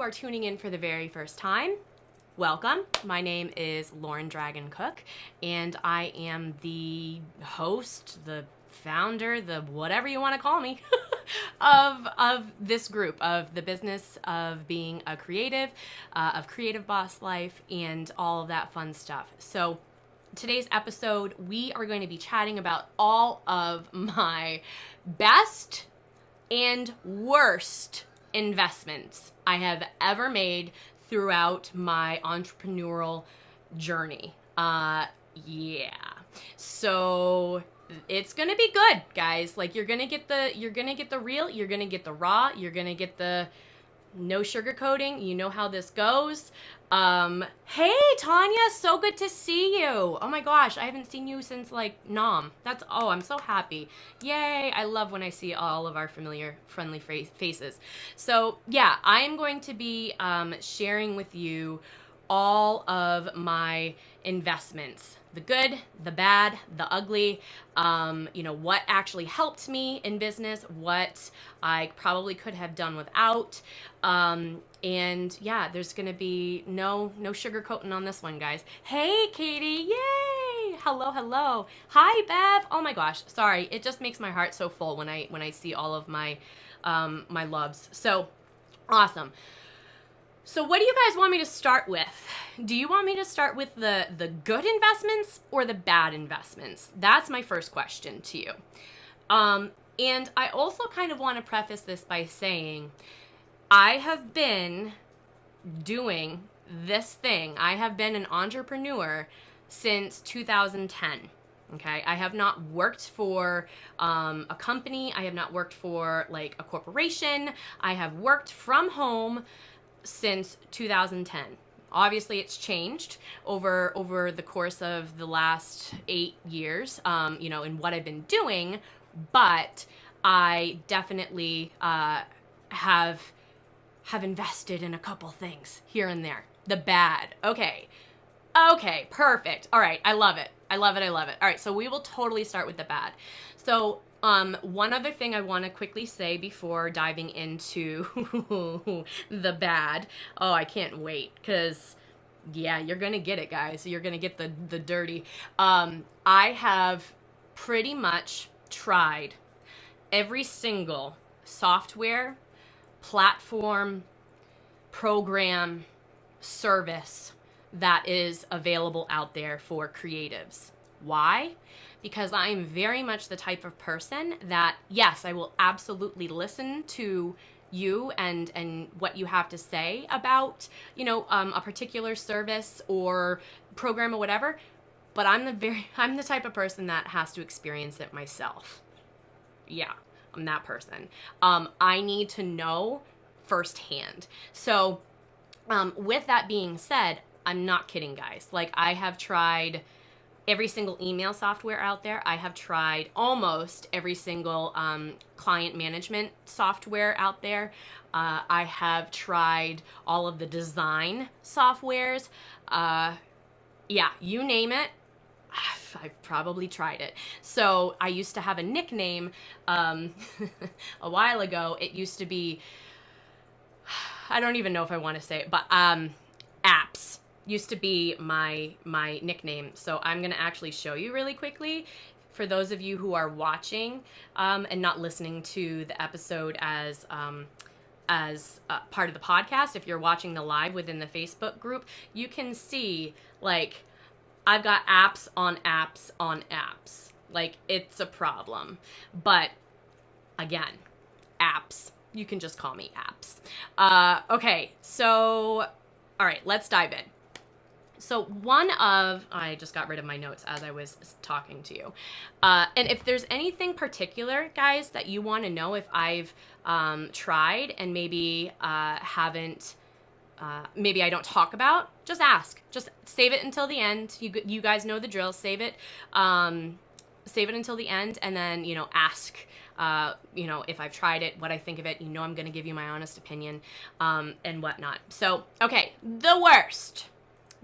are tuning in for the very first time, welcome. My name is Lauren Dragon Cook, and I am the host, the founder, the whatever you want to call me, of this group, of the business of being a creative, of Creative Boss Life, and all of that fun stuff. So today's episode, we are going to be chatting about all of my best and worst investments I have ever made throughout my entrepreneurial journey. So it's gonna be good, guys. Like you're gonna get the real, you're gonna get the raw, you're gonna get the no sugarcoating. You know how this goes. Hey Tanya, so good to see you. Oh my gosh, I haven't seen you since like Nam. I'm so happy. Yay, I love when I see all of our familiar, friendly faces. So yeah, I am going to be sharing with you all of my investments, the good, the bad, the ugly, what actually helped me in business, what I probably could have done without. And yeah, there's going to be no sugarcoating on this one, guys. Hey, Katie. Yay. Hello. Hi, Bev. Oh my gosh. Sorry. It just makes my heart so full when I see all of my, my loves. So awesome. So what do you guys want me to start with? Do you want me to start with the good investments or the bad investments? That's my first question to you. And I also kind of want to preface this by saying I have been doing this thing. I have been an entrepreneur since 2010. Okay, I have not worked for a company. I have not worked for like a corporation. I have worked from home since 2010. Obviously, it's changed over the course of the last 8 years, in what I've been doing, but I definitely have invested in a couple things here and there. The bad. Okay, perfect. All right, I love it. All right, so we will totally start with the bad. So one other thing I want to quickly say before diving into the bad. Oh, I can't wait because, yeah, you're going to get it, guys. You're going to get the dirty. I have pretty much tried every single software, platform, program, service that is available out there for creatives. Why? Because I am very much the type of person that, yes, I will absolutely listen to you and what you have to say about, a particular service or program or whatever, but I'm the type of person that has to experience it myself. Yeah, I'm that person. I need to know firsthand. So, with that being said, I'm not kidding, guys. Like, I have tried every single email software out there. I have tried almost every single client management software out there. I have tried all of the design softwares. You name it, I've probably tried it. So I used to have a nickname a while ago. It used to be, I don't even know if I want to say it, but apps used to be my nickname. So I'm going to actually show you really quickly for those of you who are watching and not listening to the episode as part of the podcast. If you're watching the live within the Facebook group, you can see like I've got apps on apps on apps. Like it's a problem. But again, apps. You can just call me apps. Okay, so all right, let's dive in. So I just got rid of my notes as I was talking to you. And if there's anything particular, guys, that you want to know if I've tried and maybe maybe I don't talk about, just ask. Just save it until the end. You guys know the drill. Save it until the end, and then, ask, if I've tried it, what I think of it. I'm going to give you my honest opinion and whatnot. So, okay, the worst.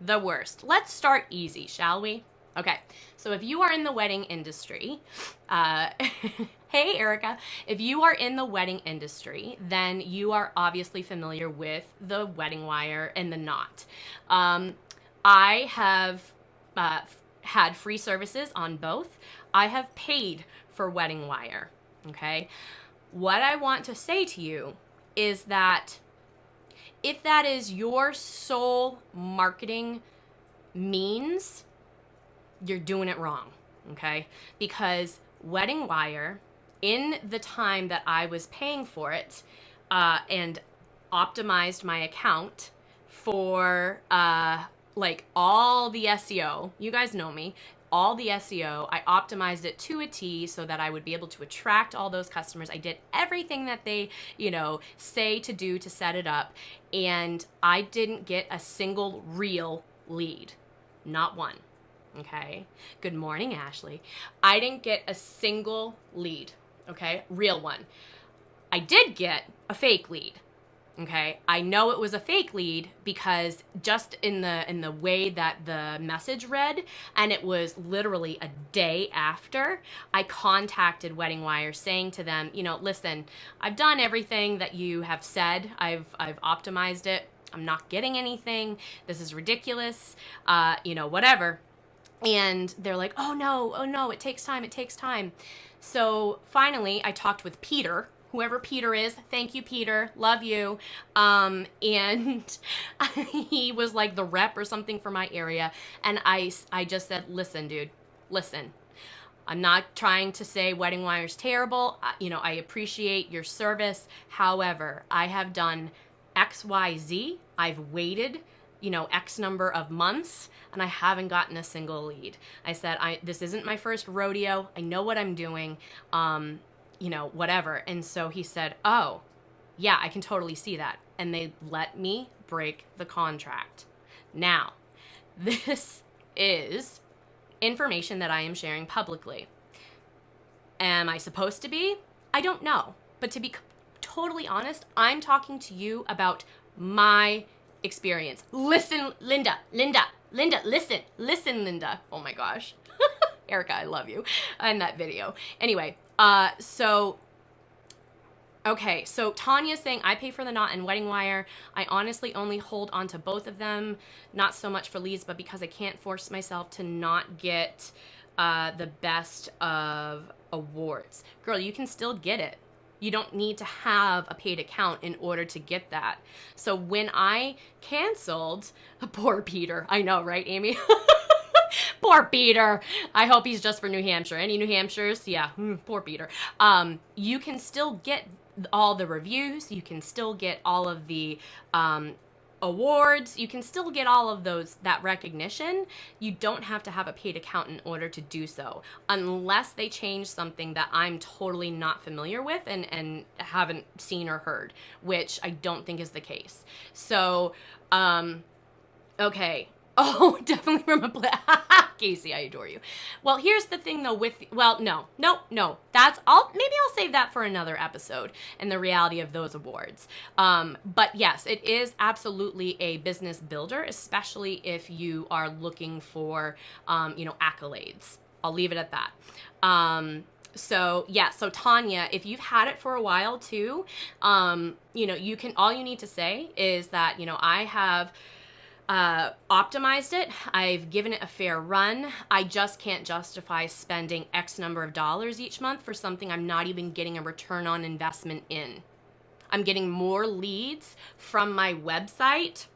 Let's start easy, shall we? Okay, so if you are in the wedding industry, hey Erica, if you are in the wedding industry, then you are obviously familiar with the wedding wire and the knot. I have had free services on both. I have paid for wedding wire. Okay, what I want to say to you is that if that is your sole marketing means, you're doing it wrong, okay? Because wedding wire, in the time that I was paying for it and optimized my account for like all the SEO, you guys know me, all the SEO, I optimized it to a T so that I would be able to attract all those customers. I did everything that they, say to do to set it up, and I didn't get a single real lead. Not one. Okay. Good morning, Ashley. I didn't get a single lead. Okay. Real one. I did get a fake lead. Okay. I know it was a fake lead because just in the way that the message read, and it was literally a day after, I contacted Wedding Wire saying to them, listen, I've done everything that you have said. I've optimized it. I'm not getting anything. This is ridiculous. Whatever. And they're like, oh no, it takes time. So finally, I talked with Peter, whoever Peter is. Thank you, Peter. Love you. And he was like the rep or something for my area. And I just said, listen, dude, listen. I'm not trying to say Wedding Wire's terrible. I appreciate your service. However, I have done XYZ. I've waited X number of months, and I haven't gotten a single lead. I said, this isn't my first rodeo. I know what I'm doing, whatever. And so he said, oh, yeah, I can totally see that. And they let me break the contract. Now, this is information that I am sharing publicly. Am I supposed to be? I don't know. But to be totally honest, I'm talking to you about my experience. Listen, Linda, listen, Linda. Oh my gosh. Erica, I love you. In that video. Anyway, so Tanya's saying, I pay for the knot and Wedding Wire. I honestly only hold on to both of them, not so much for leads, but because I can't force myself to not get the best of awards. Girl, you can still get it. You don't need to have a paid account in order to get that. So when I canceled, poor Peter, I know, right, Amy? Poor Peter. I hope he's just for New Hampshire. Any New Hampshires? Yeah, poor Peter. You can still get all the reviews. You can still get all of the awards. You can still get all of that recognition. You don't have to have a paid account in order to do so, unless they change something that I'm totally not familiar with and haven't seen or heard, which I don't think is the case. So, okay. Oh, definitely remember that. Casey, I adore you. Well, here's the thing though no. Maybe I'll save that for another episode and the reality of those awards. But yes, it is absolutely a business builder, especially if you are looking for, accolades. I'll leave it at that. So Tanya, if you've had it for a while too, all you need to say is that, I have optimized it. I've given it a fair run. I just can't justify spending X number of dollars each month for something I'm not even getting a return on investment in. I'm getting more leads from my website.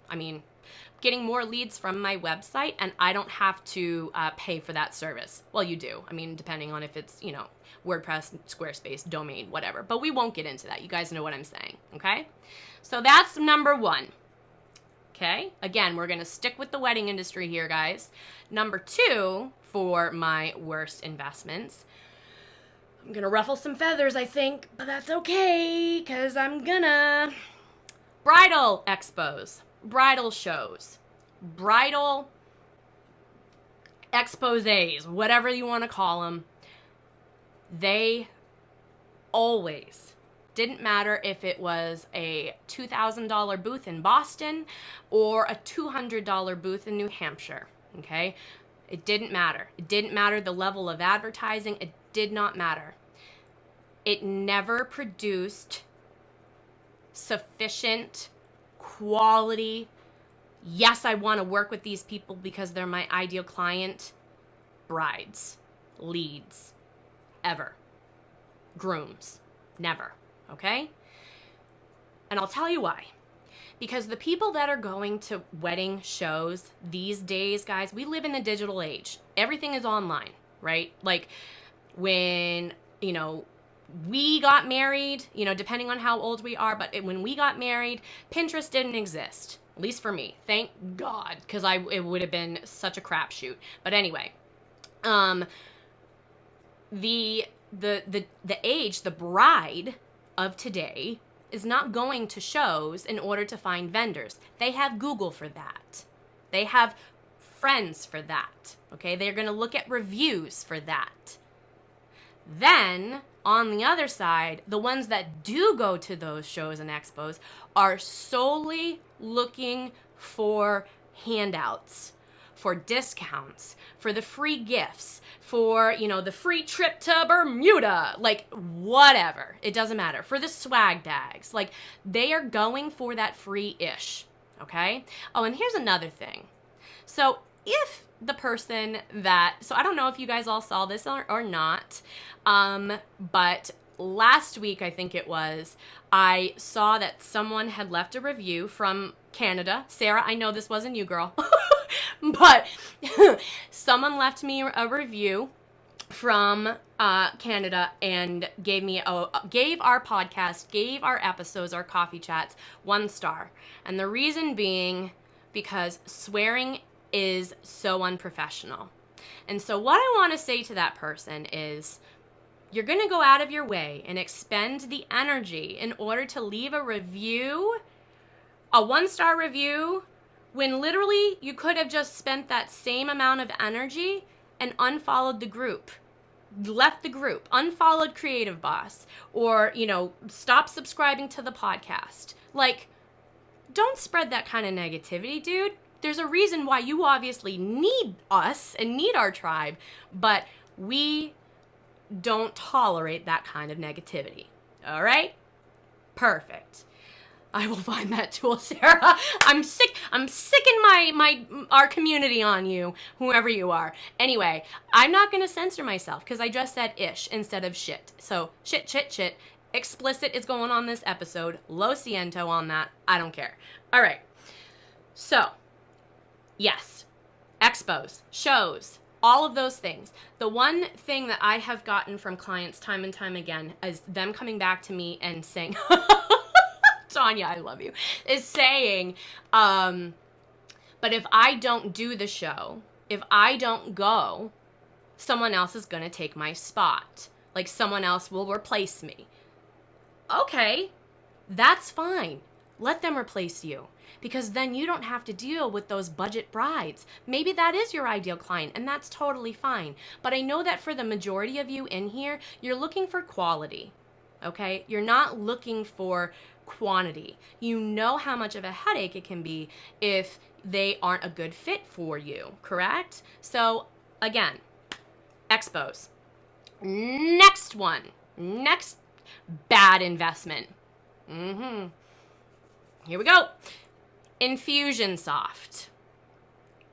And I don't have to pay for that service. Well, you do. Depending on if it's, WordPress, Squarespace, domain, whatever. But we won't get into that. You guys know what I'm saying, okay? So that's number one. Okay, again, we're going to stick with the wedding industry here, guys. Number two for my worst investments. I'm going to ruffle some feathers, I think, but that's okay, because I'm gonna. Bridal expos, bridal shows, bridal exposés, whatever you want to call them. They always, didn't matter if it was a $2,000 booth in Boston or a $200 booth in New Hampshire, okay? It didn't matter. It didn't matter the level of advertising. It did not matter. It never produced sufficient quality. Yes, I want to work with these people because they're my ideal client. Brides, leads, ever. Grooms, never. Okay? And I'll tell you why. Because the people that are going to wedding shows these days, guys, we live in the digital age. Everything is online, right? Like when, we got married, depending on how old we are, but when we got married, Pinterest didn't exist, at least for me. Thank God, because it would have been such a crapshoot. But anyway, the age, the bride of today is not going to shows in order to find vendors. They have Google for that. They have friends for that. Okay, they're going to look at reviews for that. Then, on the other side, the ones that do go to those shows and expos are solely looking for handouts, for discounts, for the free gifts, for, the free trip to Bermuda, like whatever. It doesn't matter. For the swag bags. Like they are going for that free-ish, okay? Oh, and here's another thing. So if the person so I don't know if you guys all saw this or not, but last week, I think it was, I saw that someone had left a review from Canada. Sarah, I know this wasn't you, girl. But someone left me a review from Canada and gave our podcast, gave our episodes, our coffee chats 1 star. And the reason being because swearing is so unprofessional. And so what I want to say to that person is, you're going to go out of your way and expend the energy in order to leave a review, a 1-star review, when literally you could have just spent that same amount of energy and unfollowed the group, left the group, unfollowed Creative Boss, or, stop subscribing to the podcast. Like, don't spread that kind of negativity, dude. There's a reason why you obviously need us and need our tribe, but we don't tolerate that kind of negativity. All right? Perfect. I will find that tool, Sarah. I'm sicking our community on you, whoever you are. Anyway, I'm not going to censor myself because I just said ish instead of shit. So shit. Explicit is going on this episode. Lo siento on that. I don't care. All right. So, yes, expos, shows, all of those things. The one thing that I have gotten from clients time and time again is them coming back to me and saying, Tanya, I love you, is saying, but if I don't do the show, if I don't go, someone else is going to take my spot. Like someone else will replace me. Okay, that's fine. Let them replace you. Because then you don't have to deal with those budget brides. Maybe that is your ideal client, and that's totally fine. But I know that for the majority of you in here, you're looking for quality, okay? You're not looking for quantity. You know how much of a headache it can be if they aren't a good fit for you, correct? So, again, expos. Next one. Next bad investment. Here we go. Infusionsoft.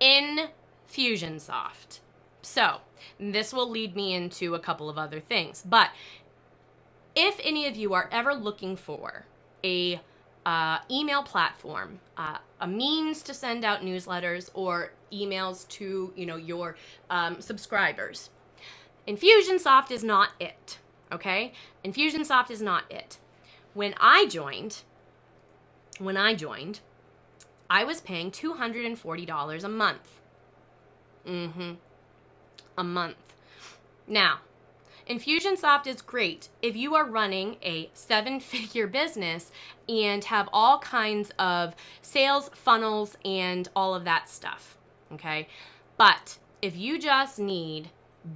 Infusionsoft. So, this will lead me into a couple of other things. But if any of you are ever looking for a email platform, a means to send out newsletters or emails to your subscribers, Infusionsoft is not it. Okay? Infusionsoft is not it. When I joined, I was paying $240 a month. A month. Now, Infusionsoft is great if you are running a 7-figure business and have all kinds of sales funnels and all of that stuff, okay? But if you just need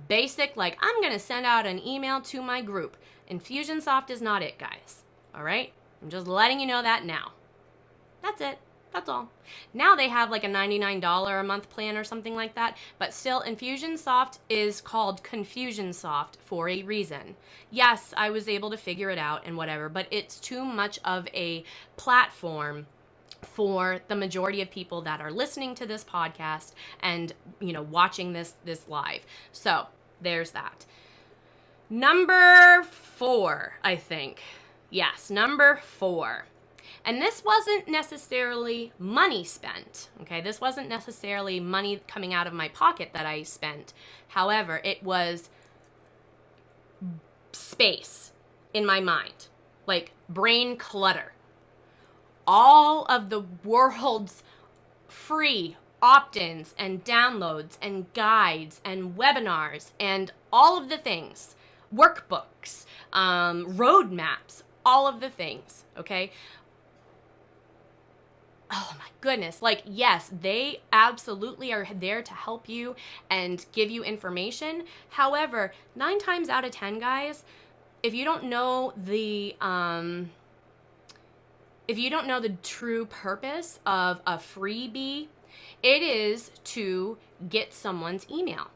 basic, like I'm going to send out an email to my group, Infusionsoft is not it, guys, all right? I'm just letting you know that now. That's it. That's all. Now they have like a $99 a month plan or something like that, but still Infusionsoft is called Confusionsoft for a reason. Yes, I was able to figure it out and whatever, but it's too much of a platform for the majority of people that are listening to this podcast and, you know, watching this live. So, there's that. Number 4, I think. Yes, number 4. And this wasn't necessarily money spent, okay? This wasn't necessarily money coming out of my pocket that I spent. However, it was space in my mind, like brain clutter. All of the world's free opt-ins and downloads and guides and webinars and all of the things, workbooks, roadmaps, all of the things, okay? Oh my goodness. Like, yes, they absolutely are there to help you and give you information. However, 9 times out of 10, guys, if you don't know the true purpose of a freebie, it is to get someone's email.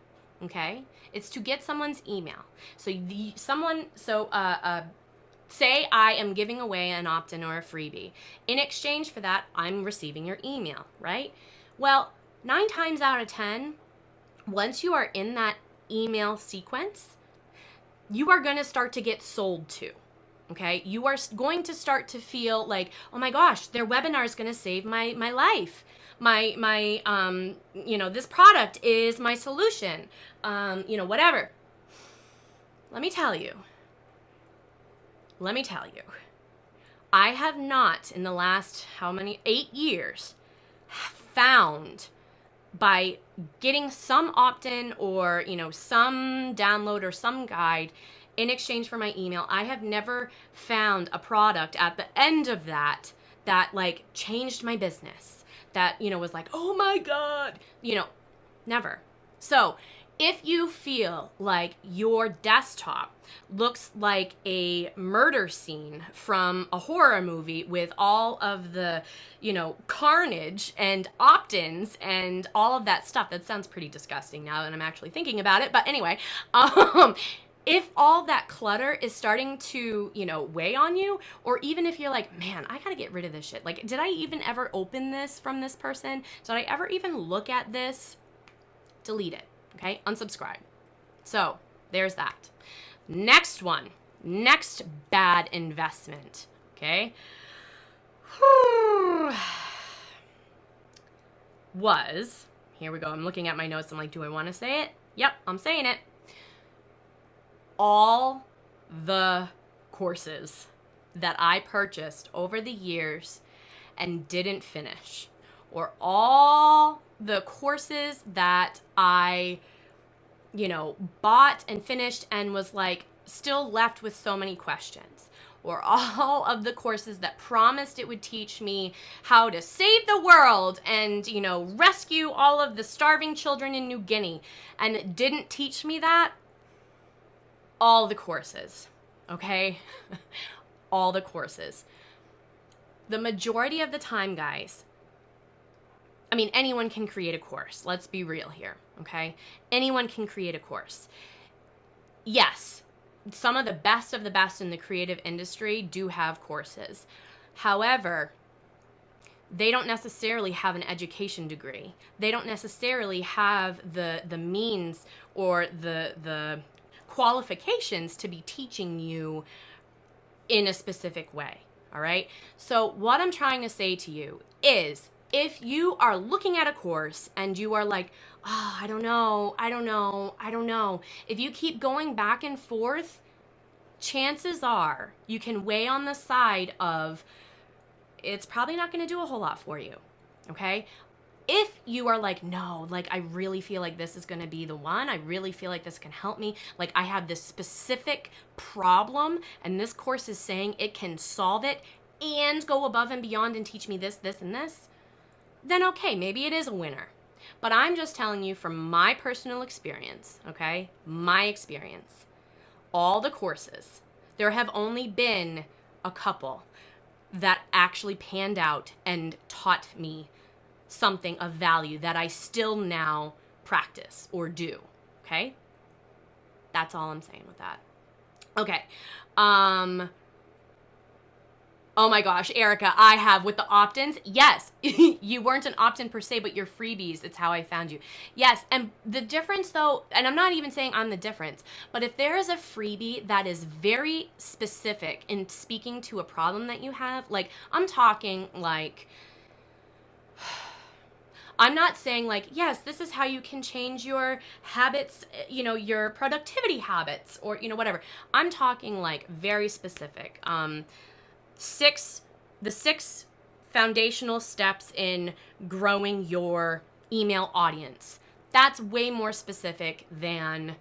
Okay? It's to get someone's email. Say I am giving away an opt-in or a freebie. In exchange for that, I'm receiving your email, right? Well, 9 times out of 10, once you are in that email sequence, you are going to start to get sold to, okay? You are going to start to feel like, oh my gosh, their webinar is going to save my life. This product is my solution, whatever. Let me tell you, I have not in the last, 8 years, found by getting some opt-in or, some download or some guide in exchange for my email, I have never found a product at the end of that like changed my business, that, was like, oh my God, never. So if you feel like your desktop looks like a murder scene from a horror movie with all of the, carnage and opt-ins and all of that stuff, that sounds pretty disgusting now that I'm actually thinking about it. But anyway, if all that clutter is starting to, weigh on you, or even if you're like, man, I gotta get rid of this shit. Like, did I even ever open this from this person? Did I ever even look at this? Delete it. Okay, unsubscribe. So there's that. Next one, next bad investment. Okay, was, here we go. I'm looking at my notes. I'm like, do I want to say it? Yep, I'm saying it. All the courses that I purchased over the years and didn't finish, or all the courses that I, bought and finished and was like still left with so many questions, or all of the courses that promised it would teach me how to save the world and, rescue all of the starving children in New Guinea, and it didn't teach me that. All the courses, okay? All the courses. The majority of the time, guys, anyone can create a course. Let's be real here, okay? Anyone can create a course. Yes, some of the best in the creative industry do have courses. However, they don't necessarily have an education degree. They don't necessarily have the means or the qualifications to be teaching you in a specific way, all right? So what I'm trying to say to you is, if you are looking at a course and you are like, oh, I don't know. If you keep going back and forth, chances are you can weigh on the side of, it's probably not going to do a whole lot for you, okay? If you are like, no, like I really feel like this is going to be the one, I really feel like this can help me, like I have this specific problem and this course is saying it can solve it and go above and beyond and teach me this, and this, then okay, maybe it is a winner. But I'm just telling you from my personal experience, okay? My experience. All the courses, there have only been a couple that actually panned out and taught me something of value that I still now practice or do. Okay? That's all I'm saying with that. Okay. Oh my gosh, Erica, I have with the opt-ins. Yes, you weren't an opt-in per se, but your freebies, it's how I found you. Yes, and the difference though, and I'm not even saying I'm the difference, but if there is a freebie that is very specific in speaking to a problem that you have, like I'm talking like, I'm not saying like, yes, this is how you can change your habits, you know, your productivity habits or, you know, whatever. I'm talking like very specific. The 6 foundational steps in growing your email audience. That's way more specific than,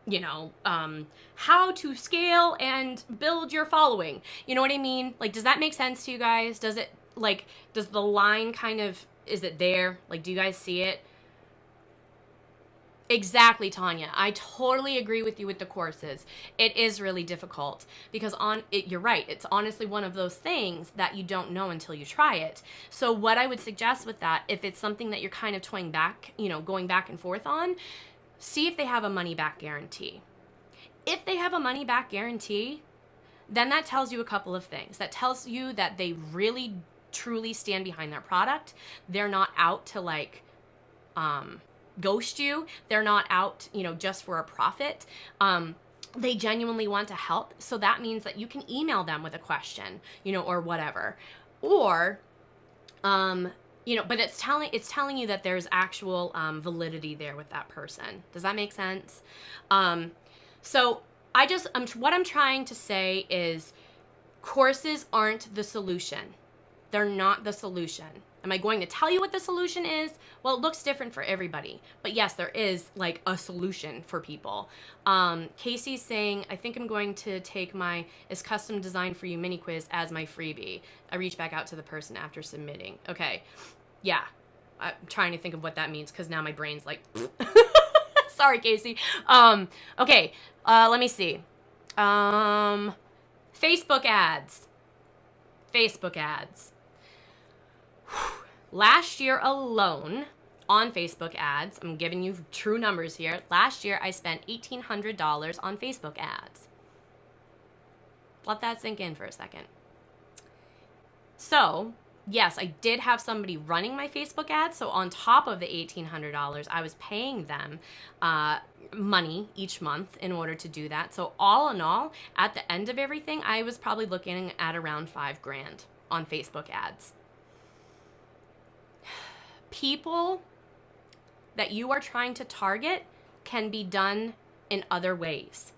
you know, how to scale and build your following. You know what I mean? Like, does that make sense to you guys? Does it, like, does the line kind of, is it there? Like, do you guys see it? Exactly, Tanya. I totally agree with you with the courses. It is really difficult because you're right. It's honestly one of those things that you don't know until you try it. So what I would suggest with that, if it's something that you're kind of toying back, you know, going back and forth on, see if they have a money back guarantee. If they have a money back guarantee, then that tells you a couple of things. That tells you that they really truly stand behind their product. They're not out to like, ghost you. They're not out, you know, just for a profit. They genuinely want to help. So that means that you can email them with a question, you know, or whatever. Or, you know, but it's telling you that there's actual validity there with that person. Does that make sense? So what I'm trying to say is courses aren't the solution. They're not the solution. Am I going to tell you what the solution is? Well, it looks different for everybody. But yes, there is like a solution for people. Casey's saying, I think I'm going to take my Is Custom Designed For You mini quiz as my freebie. I reach back out to the person after submitting. Okay. Yeah. I'm trying to think of what that means because now my brain's like, sorry, Casey. Okay. Let me see. Facebook ads. Facebook ads. Last year alone on Facebook ads, I'm giving you true numbers here. Last year I spent $1,800 on Facebook ads. Let that sink in for a second. So, yes, I did have somebody running my Facebook ads. So on top of the $1,800, I was paying them money each month in order to do that. So all in all, at the end of everything, I was probably looking at around $5,000 on Facebook ads. People that you are trying to target can be done in other ways.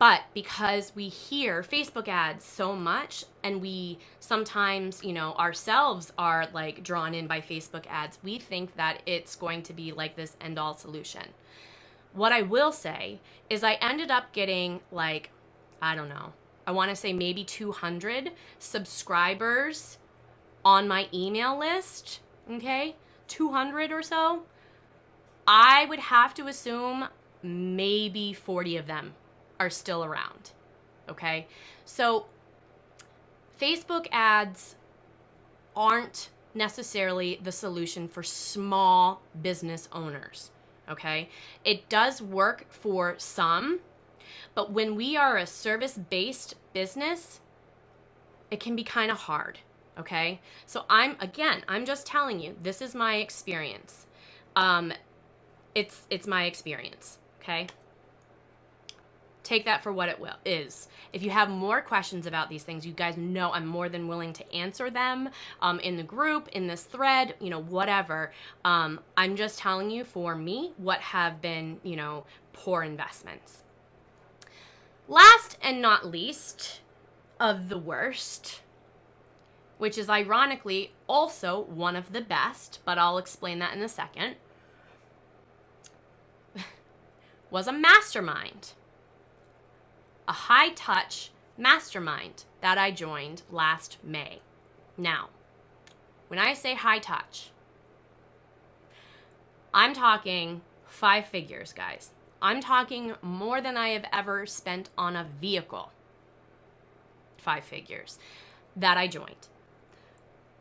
But because we hear Facebook ads so much and we sometimes, you know, ourselves are like drawn in by Facebook ads, we think that it's going to be like this end-all solution. What I will say is I ended up getting like, I don't know, I want to say maybe 200 subscribers on my email list. Okay, 200 or so. I would have to assume maybe 40 of them are still around. Okay, so Facebook ads aren't necessarily the solution for small business owners. Okay, it does work for some, but when we are a service-based business, it can be kind of hard. Okay, so I'm just telling you, this is my experience. It's my experience. Okay, take that for what it is. If you have more questions about these things, you guys know I'm more than willing to answer them in the group, in this thread, you know, whatever. I'm just telling you for me what have been, you know, poor investments. Last and not least of the worst, which is ironically also one of the best, but I'll explain that in a second, was a mastermind. A high-touch mastermind that I joined last May. Now, when I say high-touch, I'm talking 5 figures, guys. I'm talking more than I have ever spent on a vehicle. 5 figures. that I joined.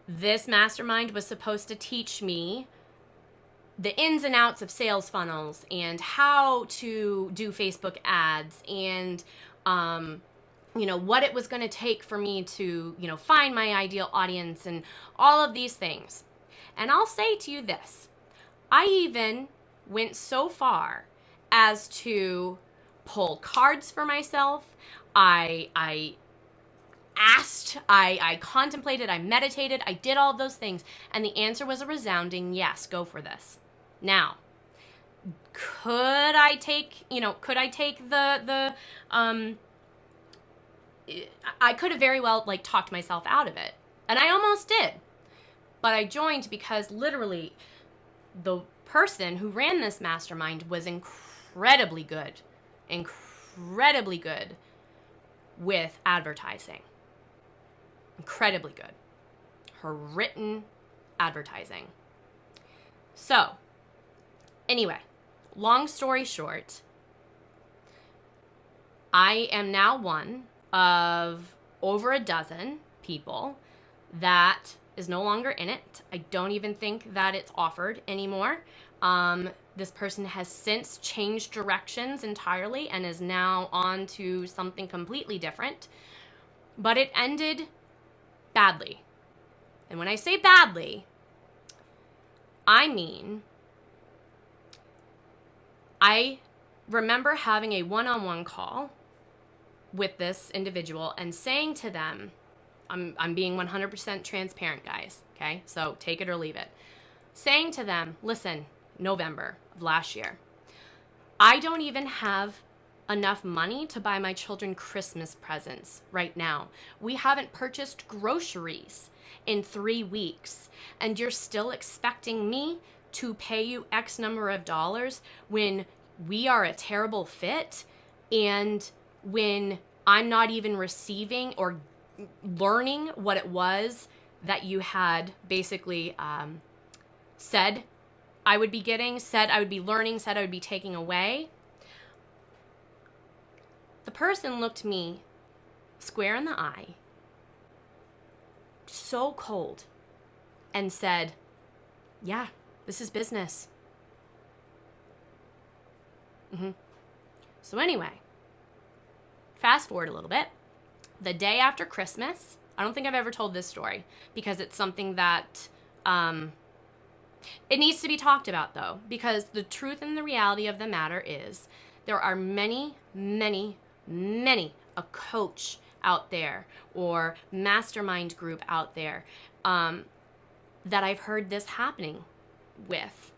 This mastermind was supposed to teach me the ins and outs of sales funnels and how to do Facebook ads and, what it was going to take for me to, find my ideal audience and all of these things. And I'll say to you this, I even went so far as to pull cards for myself. I asked, I contemplated, I meditated, I did all of those things. And the answer was a resounding yes, go for this. Now, could I take I could have very well talked myself out of it. And I almost did. But I joined because literally the person who ran this mastermind was incredibly good with advertising. Incredibly good. Her written advertising. So, anyway, long story short, I am now one of over a dozen people that is no longer in it. I don't even think that it's offered anymore. This person has since changed directions entirely and is now on to something completely different. But it ended badly. And when I say badly, I mean, I remember having a one-on-one call with this individual and saying to them, I'm being 100% transparent, guys, okay? So take it or leave it. Saying to them, listen, November of last year, I don't even have enough money to buy my children Christmas presents right now. We haven't purchased groceries in 3 weeks, and you're still expecting me to pay you X number of dollars when we are a terrible fit and when I'm not even receiving or learning what it was that you had basically said I would be getting, said I would be learning, said I would be taking away. The person looked me square in the eye, so cold, and said, yeah, this is business. So anyway, fast forward a little bit. The day after Christmas, I don't think I've ever told this story because it's something that it needs to be talked about, though, because the truth and the reality of the matter is there are many a coach out there or mastermind group out there that I've heard this happening with.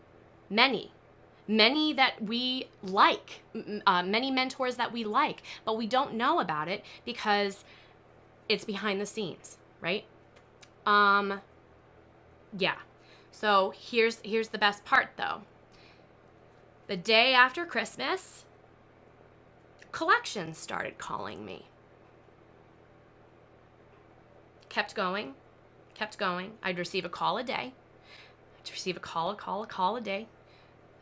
Many that we like, many mentors that we like, but we don't know about it because it's behind the scenes, right? Yeah. So here's the best part, though. The day after Christmas, collections started calling me. Kept going. I'd receive a call a day. I'd receive a call a day.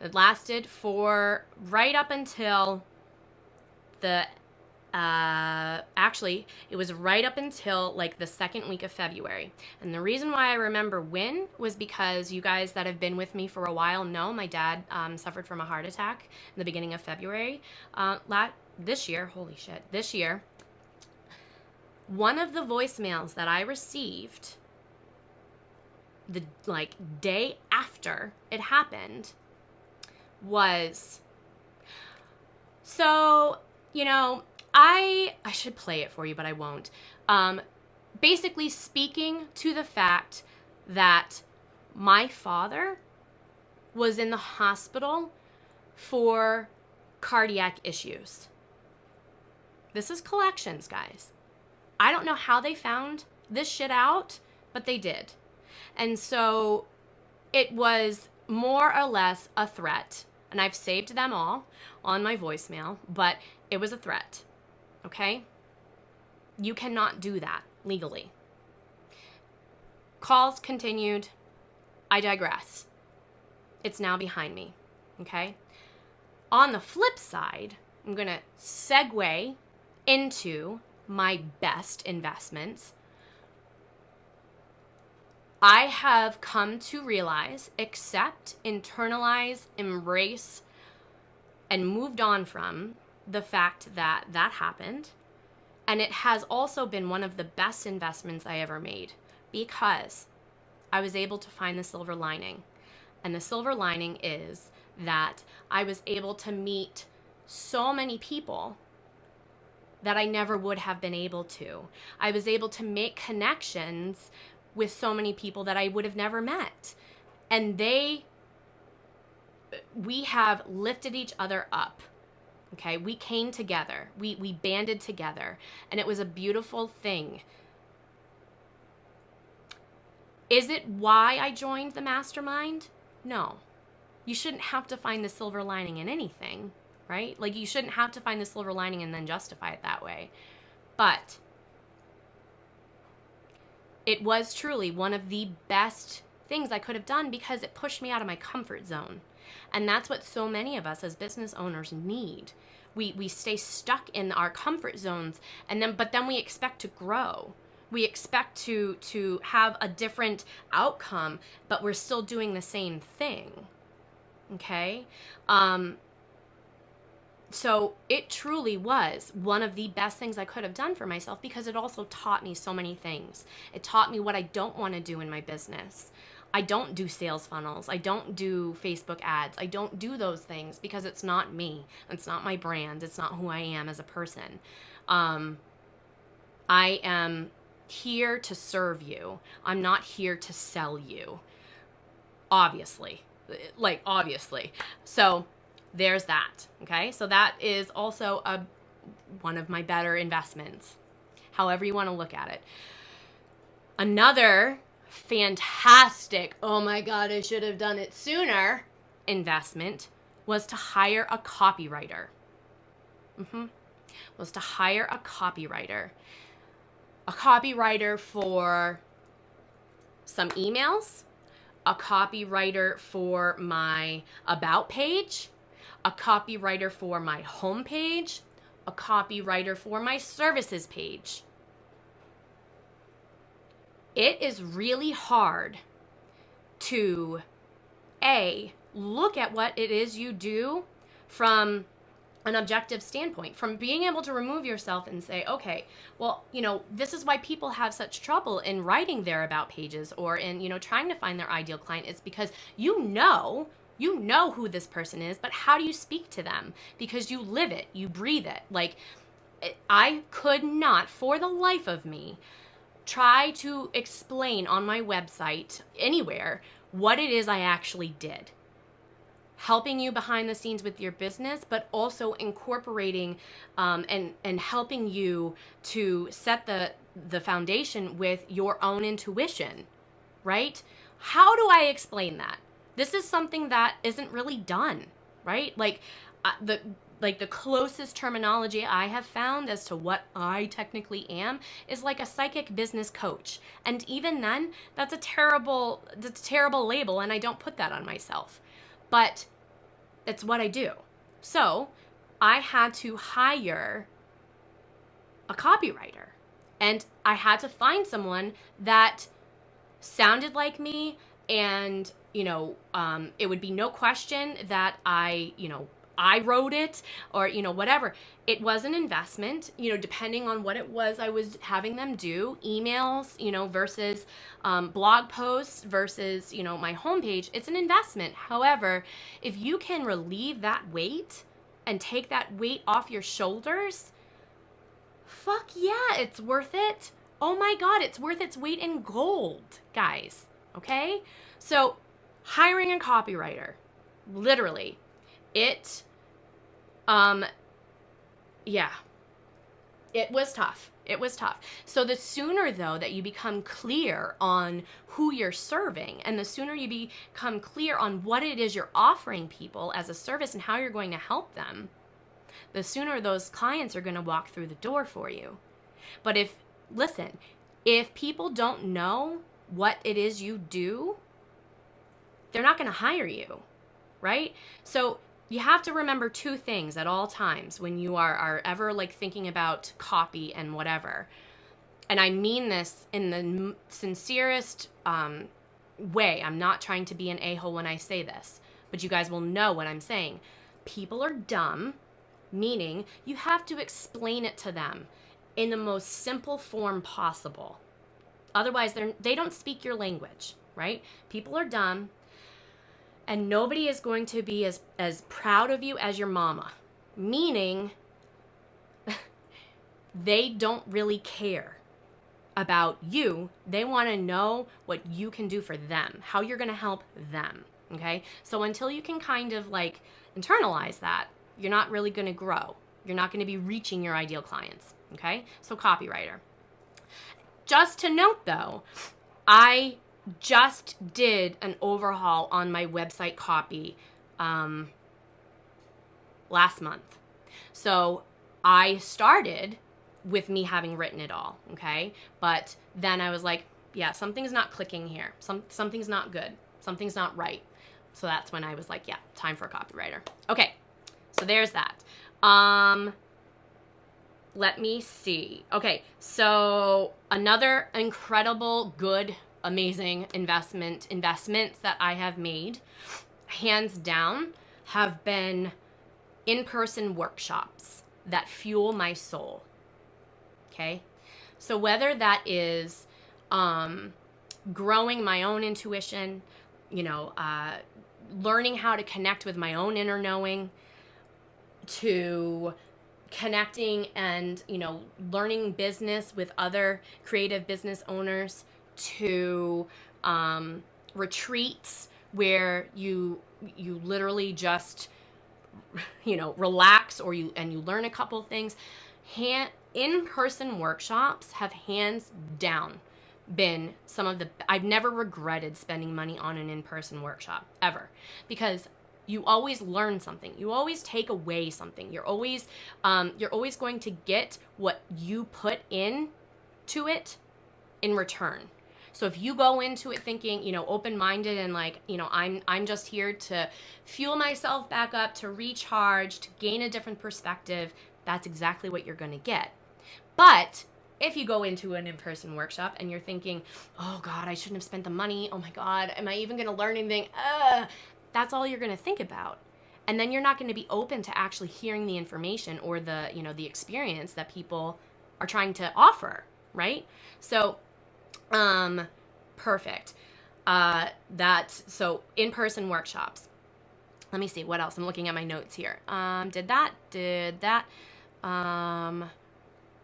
It lasted for right up until actually, it was right up until the second week of February. And the reason why I remember when was because you guys that have been with me for a while know my dad suffered from a heart attack in the beginning of February. This year, one of the voicemails that I received the day after it happened was, so, I should play it for you, but I won't. Basically speaking to the fact that my father was in the hospital for cardiac issues. This is collections, guys. I don't know how they found this shit out, but they did. And so it was more or less a threat. And I've saved them all on my voicemail, but it was a threat. Okay? You cannot do that legally. Calls continued. I digress. It's now behind me. Okay? On the flip side, I'm going to segue into my best investments. I have come to realize, accept, internalize, embrace, and moved on from the fact that that happened. And it has also been one of the best investments I ever made because I was able to find the silver lining. And the silver lining is that I was able to meet so many people that I never would have been able to. I was able to make connections with so many people that I would have never met. And we have lifted each other up. Okay, we came together. We banded together. And it was a beautiful thing. Is it why I joined the mastermind? No. You shouldn't have to find the silver lining in anything, right? Like, you shouldn't have to find the silver lining and then justify it that way. But it was truly one of the best things I could have done because it pushed me out of my comfort zone. And that's what so many of us as business owners need. We stay stuck in our comfort zones, but then we expect to grow. We expect to have a different outcome, but we're still doing the same thing. Okay? So it truly was one of the best things I could have done for myself because it also taught me so many things. It taught me what I don't want to do in my business. I don't do sales funnels. I don't do Facebook ads. I don't do those things because it's not me. It's not my brand. It's not who I am as a person. I am here to serve you. I'm not here to sell you. Obviously. So there's that. Okay. So that is also one of my better investments. However you want to look at it. Another fantastic, oh my God, I should have done it sooner, investment was to hire a copywriter. Was to hire a copywriter. A copywriter for some emails, a copywriter for my about page, a copywriter for my homepage, a copywriter for my services page. It is really hard to look at what it is you do from an objective standpoint, from being able to remove yourself and say, okay, well, this is why people have such trouble in writing their about pages or in, trying to find their ideal client. It's because you know who this person is, but how do you speak to them? Because you live it, you breathe it. Like, I could not, for the life of me, try to explain on my website, anywhere, what it is I actually did. Helping you behind the scenes with your business, but also incorporating and helping you to set the foundation with your own intuition, right? How do I explain that? This is something that isn't really done, right? Like the closest terminology I have found as to what I technically am is like a psychic business coach. And even then, that's a terrible label, and I don't put that on myself. But it's what I do. So I had to hire a copywriter, and I had to find someone that sounded like me, and it would be no question that I wrote it or, whatever. It was an investment, depending on what it was I was having them do, emails, versus blog posts versus, my homepage. It's an investment. However, if you can relieve that weight and take that weight off your shoulders, fuck yeah, it's worth it. Oh my God, it's worth its weight in gold, guys. Okay? So hiring a copywriter, literally, it was tough. It was tough. So the sooner, though, that you become clear on who you're serving, and the sooner you become clear on what it is you're offering people as a service and how you're going to help them, the sooner those clients are going to walk through the door for you. But if people don't know what it is you do, they're not going to hire you, right? So you have to remember two things at all times when you are ever like thinking about copy and whatever. and I mean this in the sincerest way. I'm not trying to be an a-hole when I say this, but you guys will know what I'm saying. People are dumb, meaning you have to explain it to them in the most simple form possible. Otherwise, they don't speak your language, right? People are dumb, and nobody is going to be as proud of you as your mama, meaning they don't really care about you. They want to know what you can do for them, how you're going to help them, okay? So until you can kind of like internalize that, you're not really going to grow. You're not going to be reaching your ideal clients, okay? So copywriter. Just to note though, I just did an overhaul on my website copy last month. So I started with me having written it all, okay? But then I was like, yeah, something's not clicking here. Something's not good. Something's not right. So that's when I was like, yeah, time for a copywriter. Okay, so there's that. Let me see. Okay, so another incredible, good, amazing investments that I have made, hands down, have been in-person workshops that fuel my soul. Okay, so whether that is growing my own intuition, learning how to connect with my own inner knowing, to connecting and learning business with other creative business owners, to retreats where you literally just relax, or you learn a couple things. In-person workshops have hands down been some of the, I've never regretted spending money on an in-person workshop ever, because you always learn something. You always take away something. You're always going to get what you put in to it in return. So if you go into it thinking, open-minded and like, I'm just here to fuel myself back up, to recharge, to gain a different perspective, that's exactly what you're going to get. But if you go into an in-person workshop and you're thinking, oh God, I shouldn't have spent the money. Oh my God, am I even going to learn anything? That's all you're going to think about. And then you're not going to be open to actually hearing the information or the, the experience that people are trying to offer, right? So, perfect. So in-person workshops. Let me see what else. I'm looking at my notes here. Did that.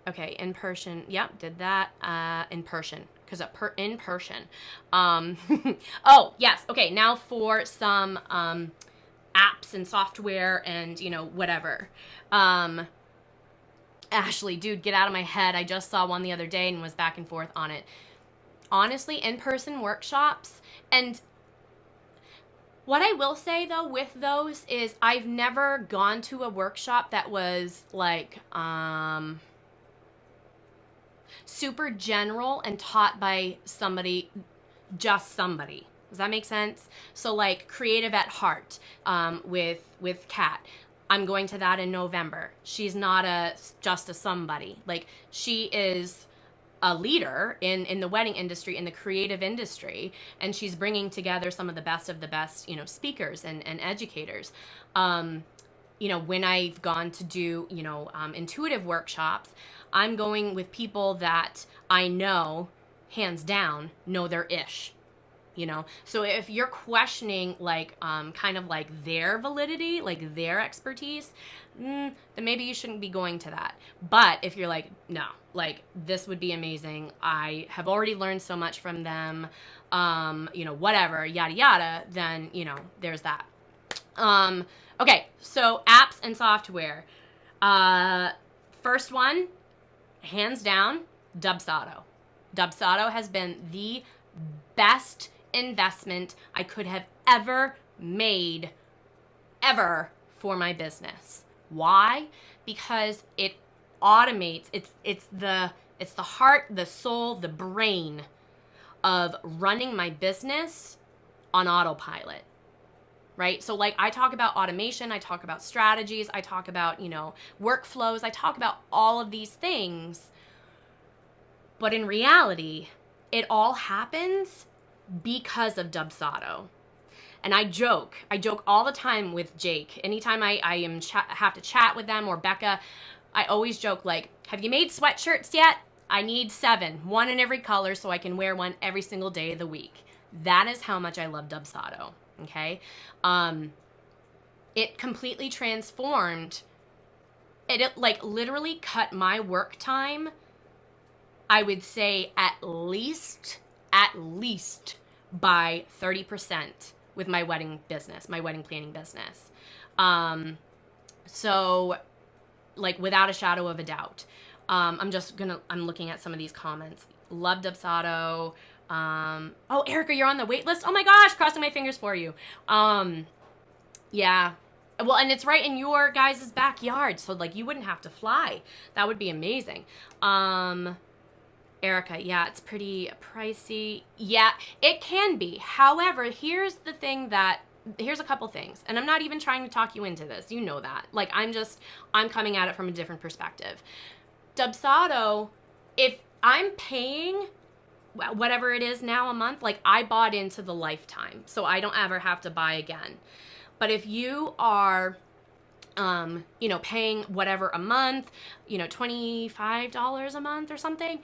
Okay, in person. Yep, did that. In person. Because in person. Oh, yes. Okay, now for some apps and software and, whatever. Ashley, dude, get out of my head. I just saw one the other day and was back and forth on it. Honestly, in-person workshops, and what I will say though with those is I've never gone to a workshop that was like super general and taught by somebody. Does that make sense? So like Creative at Heart with Kat. I'm going to that in November. She's not just a somebody. Like, she is a leader in the wedding industry, in the creative industry, and she's bringing together some of the best, speakers and educators. When I've gone to do, intuitive workshops, I'm going with people that I know, hands down, know their ish. So if you're questioning like kind of like their validity, like their expertise, then maybe you shouldn't be going to that. But if you're like, no, like this would be amazing, I have already learned so much from them, whatever, yada yada, then there's that. Okay, so apps and software. First one, hands down, Dubsado. Dubsado has been the best investment I could have ever made for my business. Why? Because it automates, it's the heart, the soul, the brain of running my business on autopilot. Right? So like I talk about automation, I talk about strategies, I talk about, workflows, I talk about all of these things. But in reality, it all happens because of Dubsado. And I joke all the time with Jake. Anytime I have to chat with them, or Becca, I always joke like, have you made sweatshirts yet? I need 7, 1 in every color, so I can wear one every single day of the week. That is how much I love Dubsado, okay? It completely transformed. It like literally cut my work time, I would say at least by 30% with my wedding business, my wedding planning business. So like without a shadow of a doubt. I'm looking at some of these comments. Love Dubsado. Oh, Erica, you're on the wait list. Oh my gosh, crossing my fingers for you. Yeah. Well, and it's right in your guys' backyard, so like you wouldn't have to fly. That would be amazing. Erica, yeah, it's pretty pricey. Yeah, it can be. However, here's a couple things, and I'm not even trying to talk you into this. You know that. Like, I'm coming at it from a different perspective. Dubsado, if I'm paying whatever it is now a month, like I bought into the lifetime, so I don't ever have to buy again. But if you are, paying whatever a month, $25 a month or something,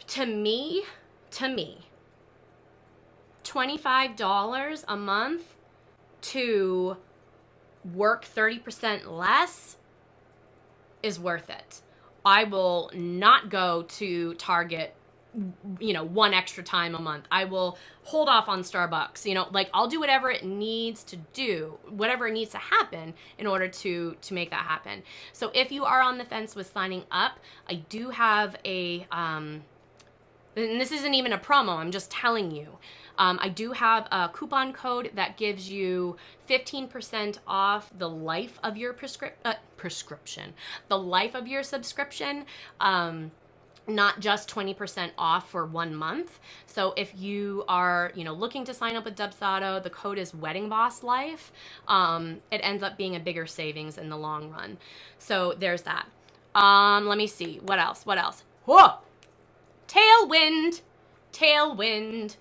to me, $25 a month to work 30% less is worth it. I will not go to Target, one extra time a month. I will hold off on Starbucks, like I'll do whatever it needs to do, whatever it needs to happen in order to make that happen. So if you are on the fence with signing up, I do have and this isn't even a promo, I'm just telling you. I do have a coupon code that gives you 15% off the life of your prescription, the life of your subscription, not just 20% off for 1 month. So if you are, looking to sign up with Dubsado, the code is Wedding Boss Life. It ends up being a bigger savings in the long run. So there's that. Let me see. What else? Whoa! Tailwind. Tailwind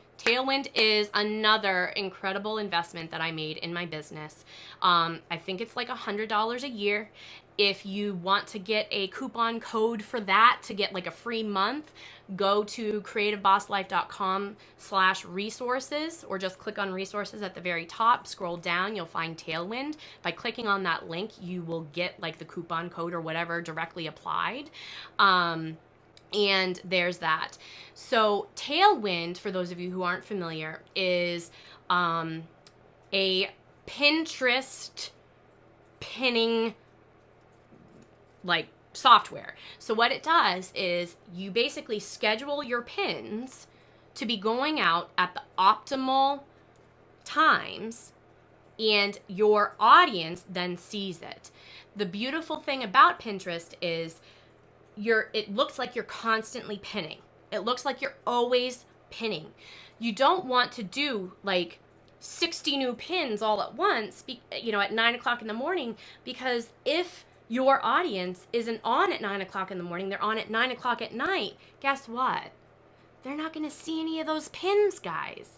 is another incredible investment that I made in my business. I think it's like $100 a year. If you want to get a coupon code for that to get like a free month, go to creativebosslife.com/resources, or just click on resources at the very top, scroll down, you'll find Tailwind. By clicking on that link, you will get like the coupon code or whatever directly applied. And there's that. So Tailwind, for those of you who aren't familiar, is a Pinterest pinning like software. So what it does is you basically schedule your pins to be going out at the optimal times, and your audience then sees it. The beautiful thing about Pinterest is it looks like you're constantly pinning. It looks like you're always pinning. You don't want to do like 60 new pins all at once, at 9 o'clock in the morning, because if your audience isn't on at 9 o'clock in the morning, they're on at 9 o'clock at night, guess what? They're not going to see any of those pins, guys.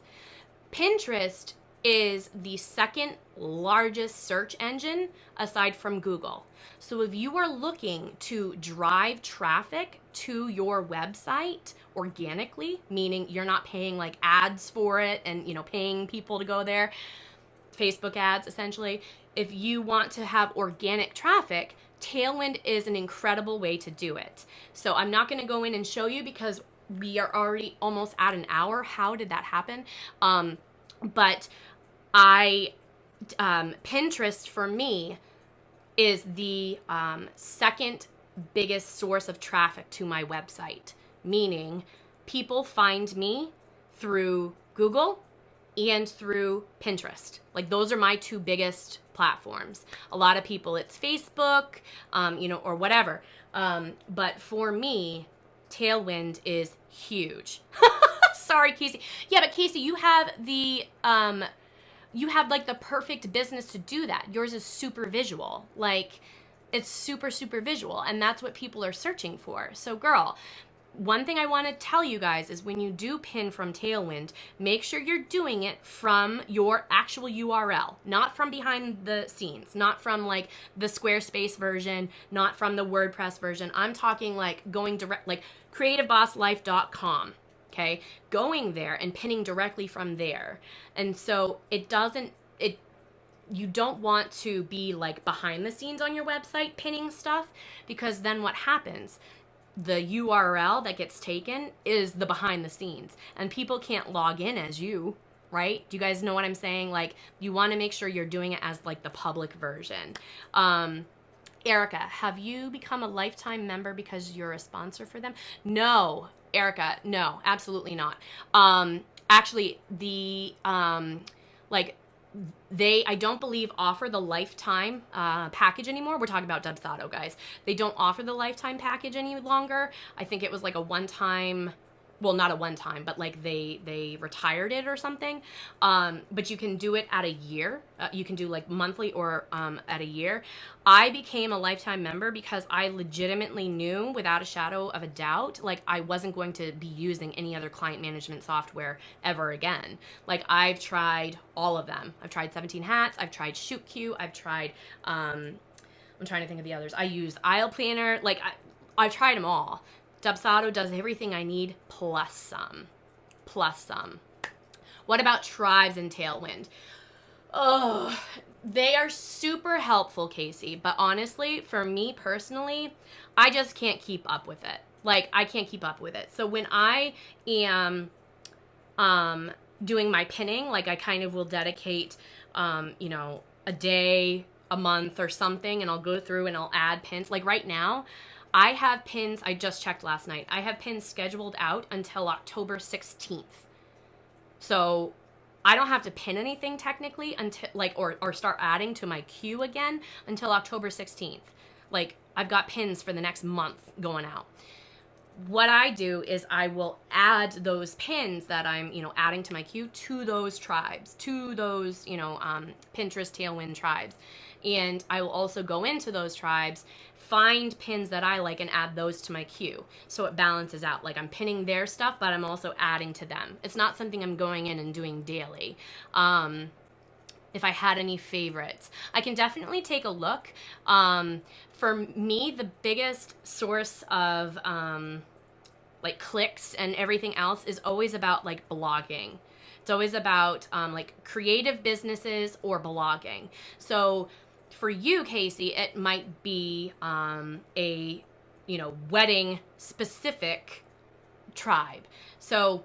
Pinterest is the second largest search engine aside from Google. So if you are looking to drive traffic to your website organically, meaning you're not paying like ads for it and paying people to go there, Facebook ads essentially, if you want to have organic traffic, Tailwind is an incredible way to do it. So I'm not going to go in and show you because we are already almost at an hour. How did that happen? But Pinterest for me is the second biggest source of traffic to my website, meaning people find me through Google and through Pinterest. Like those are my two biggest platforms. A lot of people, it's Facebook, or whatever. But for me, Tailwind is huge. Sorry, Casey. Yeah, but Casey, you have like the perfect business to do that. Yours is super visual. Like it's super, super visual. And that's what people are searching for. So girl, one thing I want to tell you guys is when you do pin from Tailwind, make sure you're doing it from your actual URL, not from behind the scenes, not from like the Squarespace version, not from the WordPress version. I'm talking like going direct, like creativebosslife.com. Okay, going there and pinning directly from there. And so you don't want to be like behind the scenes on your website pinning stuff, because then what happens? The URL that gets taken is the behind the scenes, and people can't log in as you, right? Do you guys know what I'm saying? Like, you want to make sure you're doing it as like the public version. Erica, have you become a lifetime member because you're a sponsor for them? No, Erica, no, absolutely not. Actually, the like I don't believe offer the lifetime package anymore. We're talking about Dubsado, guys. They don't offer the lifetime package any longer. I think it was like a one-time, well, not a one-time, but like they retired it or something. But you can do it at a year. You can do like monthly or at a year. I became a lifetime member because I legitimately knew without a shadow of a doubt, like I wasn't going to be using any other client management software ever again. Like, I've tried all of them. I've tried 17 Hats. I've tried ShootQ. I've tried, I'm trying to think of the others. I use Aisle Planner. Like, I've tried them all. Dubsado does everything I need plus some. Plus some. What about Tribes and Tailwind? Oh, they are super helpful, Casey. But honestly, for me personally, I just can't keep up with it. Like, I can't keep up with it. So when I am doing my pinning, like I kind of will dedicate, a day, a month or something, and I'll go through and I'll add pins. Like right now, I have pins, I just checked last night, I have pins scheduled out until October 16th. So I don't have to pin anything technically until or start adding to my queue again until October 16th. Like, I've got pins for the next month going out. What I do is I will add those pins that I'm, adding to my queue to those tribes, to those, Pinterest Tailwind tribes. And I will also go into those tribes, find pins that I like and add those to my queue. So it balances out. Like, I'm pinning their stuff, but I'm also adding to them. It's not something I'm going in and doing daily. If I had any favorites, I can definitely take a look. For me, the biggest source of like clicks and everything else is always about like blogging. It's always about like creative businesses or blogging. So for you, Casey, it might be a wedding specific tribe. So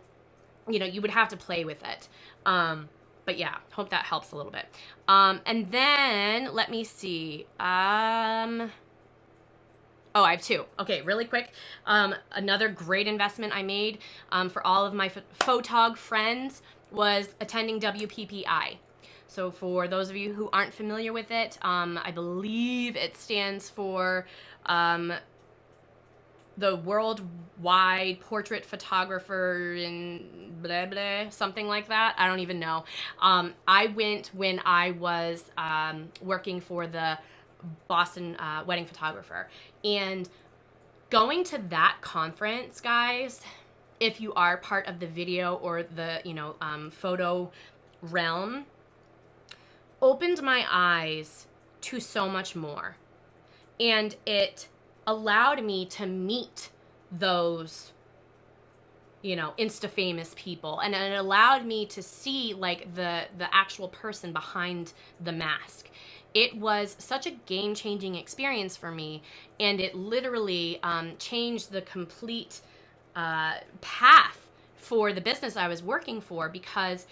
you would have to play with it. But yeah, hope that helps a little bit. And then let me see. Oh, I have two. Okay, really quick. Another great investment I made for all of my photog friends was attending WPPI. So for those of you who aren't familiar with it, I believe it stands for the Worldwide Portrait Photographer in blah, blah, something like that. I don't even know. I went when I was working for the Boston Wedding Photographer. And going to that conference, guys, if you are part of the video or the, photo realm, opened my eyes to so much more. And it allowed me to meet those, Insta-famous people. And it allowed me to see, like, the actual person behind the mask. It was such a game-changing experience for me, and it literally changed the complete path for the business I was working for because,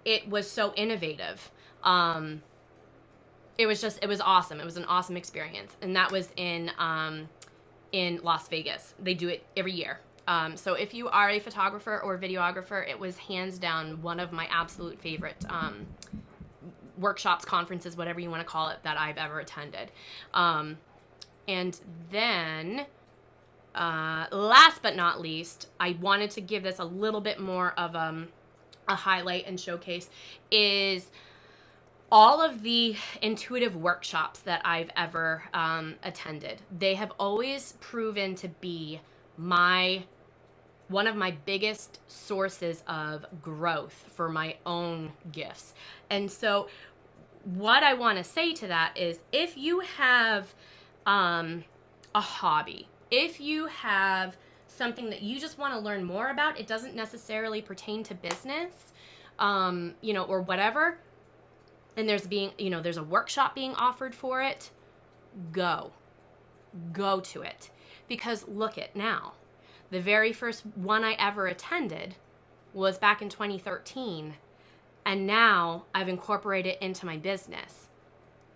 it was so innovative. It was awesome. It was an awesome experience, and that was in Las Vegas. They do it every year. So if you are a photographer or videographer, it was hands down one of my absolute favorite workshops, conferences, whatever you want to call it, that I've ever attended. And then, last but not least, I wanted to give this a little bit more of a highlight and showcase, is all of the intuitive workshops that I've ever attended. They have always proven to be my one of my biggest sources of growth for my own gifts. And so what I want to say to that is, if you have a hobby, if you have something that you just want to learn more about, it doesn't necessarily pertain to business, or whatever, and there's a workshop being offered for it, go to it. Because look at now, the very first one I ever attended was back in 2013, and now I've incorporated it into my business.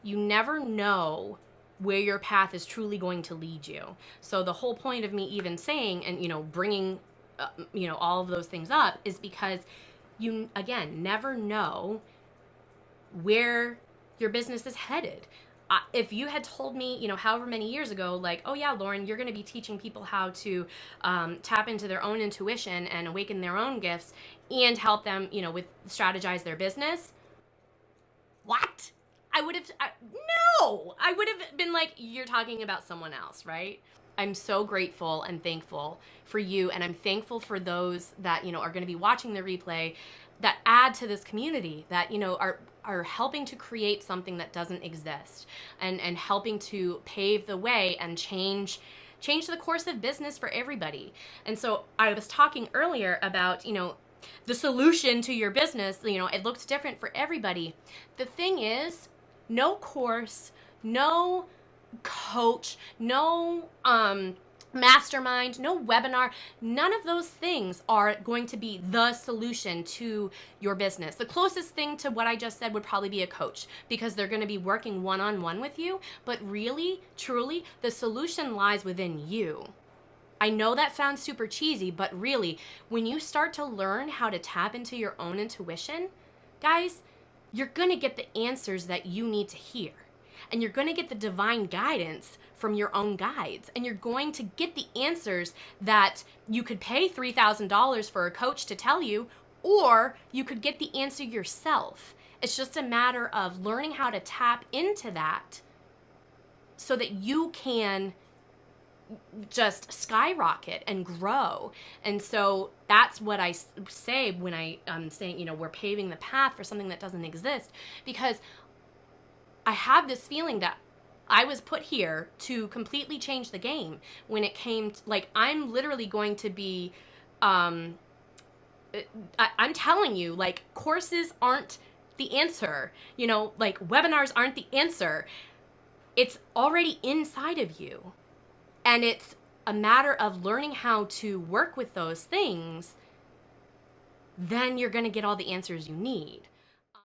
You never know where your path is truly going to lead you. So the whole point of me even saying and bringing all of those things up is because you, again, never know where your business is headed. If you had told me, however many years ago, like, oh yeah, Lauren, you're going to be teaching people how to tap into their own intuition and awaken their own gifts and help them, with strategize their business. What? I would have been like, you're talking about someone else, right? I'm so grateful and thankful for you, and I'm thankful for those that, are going to be watching the replay that add to this community, that, are helping to create something that doesn't exist, and helping to pave the way and change the course of business for everybody. And so I was talking earlier about, the solution to your business, it looks different for everybody. The thing is, no course, no coach, no mastermind, no webinar, none of those things are going to be the solution to your business. The closest thing to what I just said would probably be a coach, because they're going to be working one-on-one with you, but really, truly, the solution lies within you. I know that sounds super cheesy, but really, when you start to learn how to tap into your own intuition, guys, you're going to get the answers that you need to hear. And you're going to get the divine guidance from your own guides. And you're going to get the answers that you could pay $3,000 for a coach to tell you, or you could get the answer yourself. It's just a matter of learning how to tap into that so that you can just skyrocket and grow. And so that's what I say when I'm saying, we're paving the path for something that doesn't exist, because I have this feeling that I was put here to completely change the game when it came to, like, I'm literally going to be, I'm telling you, like, courses aren't the answer, like webinars aren't the answer. It's already inside of you. And it's a matter of learning how to work with those things. Then you're going to get all the answers you need.